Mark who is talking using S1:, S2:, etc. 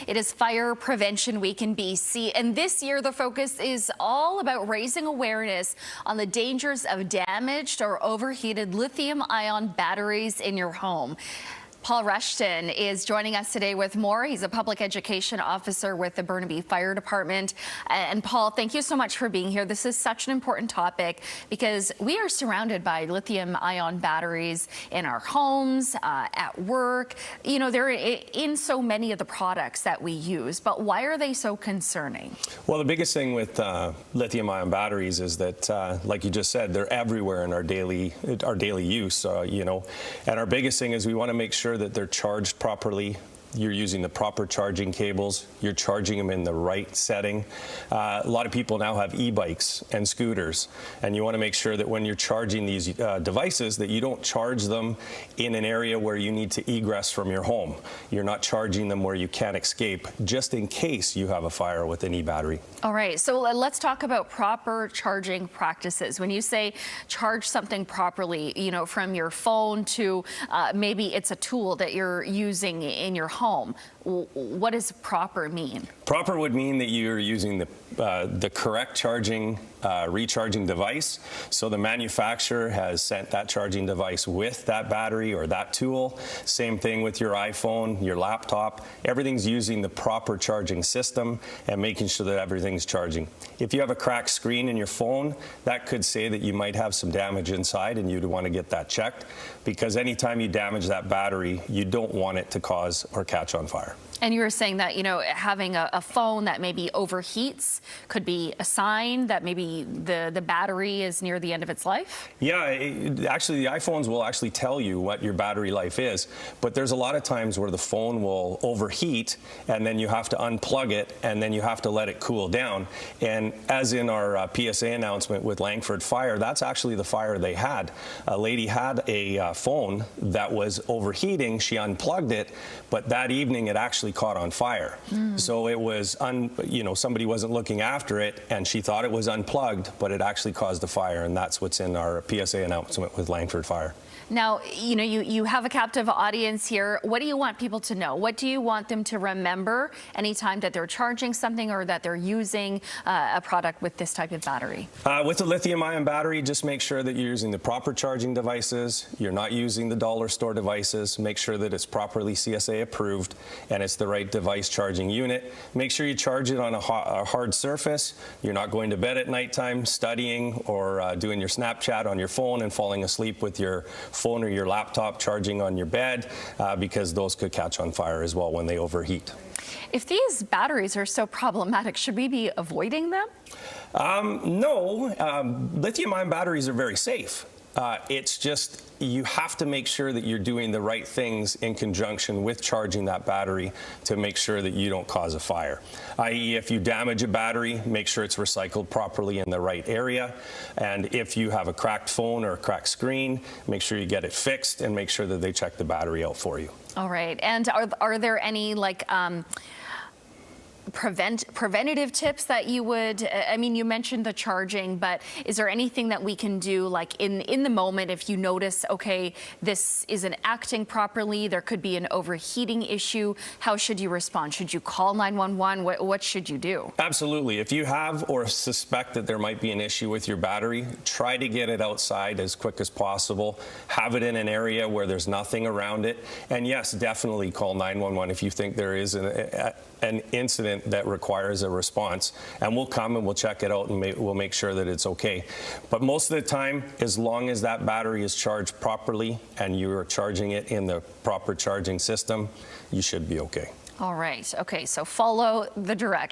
S1: It is Fire Prevention Week in BC, and this year the focus is all about raising awareness on the dangers of damaged or overheated lithium-ion batteries in your home. Paul Rushton is joining us today with more. He's a public education officer with the Burnaby Fire Department. And Paul, thank you so much for being here. This is such an important topic because we are surrounded by lithium-ion batteries in our homes, at work. You know, they're in so many of the products that we use, but why are they so concerning?
S2: Well, the biggest thing with lithium-ion batteries is that, like you just said, they're everywhere in our daily use, you know. And our biggest thing is we want to make sure that they're charged properly. You're using the proper charging cables. You're charging them in the right setting. A lot of people now have e-bikes and scooters, and you want to make sure that when you're charging these devices that you don't charge them in an area where you need to egress from your home. You're not charging them where you can't escape, just in case you have a fire with an e-battery.
S1: All right, so let's talk about proper charging practices. When you say charge something properly, you know, from your phone to maybe it's a tool that you're using in your home, what does proper mean? Proper
S2: would mean that you're using the correct charging, recharging device. So the manufacturer has sent that charging device with that battery or that tool. Same thing with your iPhone, your laptop. Everything's using the proper charging system and making sure that everything's charging. If you have a cracked screen in your phone, that could say that you might have some damage inside and you'd want to get that checked, because anytime you damage that battery, you don't want it to cause or catch on fire.
S1: And you were saying that, you know, having a phone that maybe overheats could be a sign that maybe the battery is near the end of its life?
S2: Yeah, actually the iPhones will actually tell you what your battery life is, but there's a lot of times where the phone will overheat and then you have to unplug it and then you have to let it cool down. And as in our PSA announcement with Langford Fire, that's actually the fire they had. A lady had a phone that was overheating. She unplugged it, but that evening it actually caught on fire. So it was, you know, somebody wasn't looking after it and she thought it was unplugged, but it actually caused a fire, and that's what's in our PSA announcement with Langford Fire.
S1: Now, you know, you have a captive audience here. What do you want people to know? What do you want them to remember anytime that they're charging something or that they're using a product with this type of battery?
S2: With the lithium-ion battery, just make sure that you're using the proper charging devices. You're not using the dollar store devices. Make sure that it's properly CSA approved and it's the right device charging unit. Make sure you charge it on a hard surface. You're not going to bed at nighttime studying or doing your Snapchat on your phone and falling asleep with your phone or your laptop charging on your bed, because those could catch on fire as well when they overheat.
S1: If these batteries are so problematic, should we be avoiding them?
S2: No, lithium-ion batteries are very safe. It's just you have to make sure that you're doing the right things in conjunction with charging that battery to make sure that you don't cause a fire. I.e., if you damage a battery, make sure it's recycled properly in the right area. And if you have a cracked phone or a cracked screen, make sure you get it fixed and make sure that they check the battery out for you.
S1: All right. And are there any, like, preventative tips that you would, I mean, you mentioned the charging, but is there anything that we can do, like in the moment, if you notice, okay, this isn't acting properly, there could be an overheating issue, how should you respond? Should you call 911? What should you do?
S2: Absolutely. If you have or suspect that there might be an issue with your battery, try to get it outside as quick as possible. Have it in an area where there's nothing around it. And yes, definitely call 911 if you think there is an incident that requires a response, and we'll come and we'll check it out and we'll make sure that it's okay. But most of the time, as long as that battery is charged properly and you are charging it in the proper charging system, you should be okay.
S1: All right. Okay, so follow the directions.